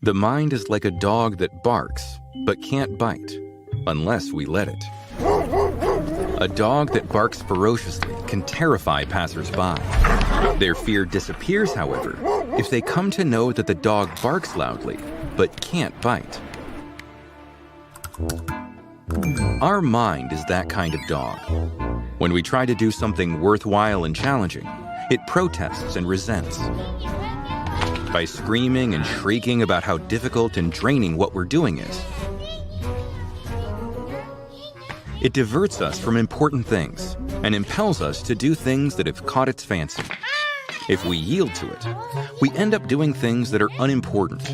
The mind is like a dog that barks, but can't bite, unless we let it. A dog that barks ferociously can terrify passers-by. Their fear disappears, however, if they come to know that the dog barks loudly, but can't bite. Our mind is that kind of dog. When we try to do something worthwhile and challenging, it protests and resents. By screaming and shrieking about how difficult and draining what we're doing is. It diverts us from important things and impels us to do things that have caught its fancy. If we yield to it, we end up doing things that are unimportant,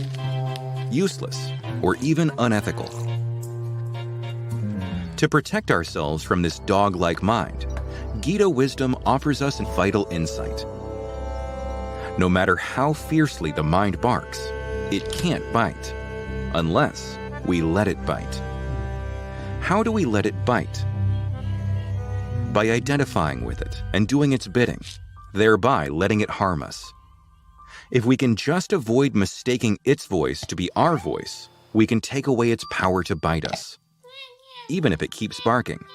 useless, or even unethical. To protect ourselves from this dog-like mind, Gita wisdom offers us vital insight. No matter how fiercely the mind barks, it can't bite, unless we let it bite. How do we let it bite? By identifying with it and doing its bidding, thereby letting it harm us. If we can just avoid mistaking its voice to be our voice, we can take away its power to bite us, even if it keeps barking.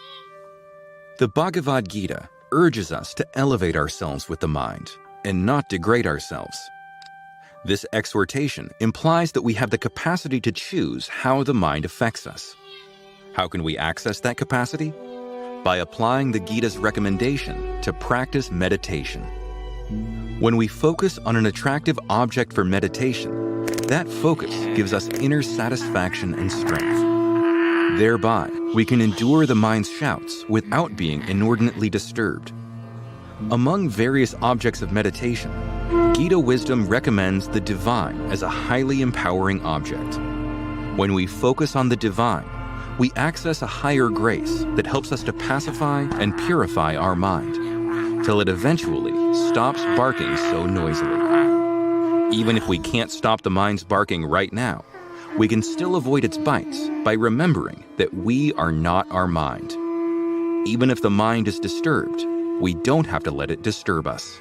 The Bhagavad Gita urges us to elevate ourselves with the mind and not degrade ourselves. This exhortation implies that we have the capacity to choose how the mind affects us. How can we access that capacity? By applying the Gita's recommendation to practice meditation. When we focus on an attractive object for meditation, that focus gives us inner satisfaction and strength. Thereby, we can endure the mind's shouts without being inordinately disturbed. Among various objects of meditation, Gita wisdom recommends the divine as a highly empowering object. When we focus on the divine, we access a higher grace that helps us to pacify and purify our mind, till it eventually stops barking so noisily. Even if we can't stop the mind's barking right now, we can still avoid its bites by remembering that we are not our mind. Even if the mind is disturbed, we don't have to let it disturb us.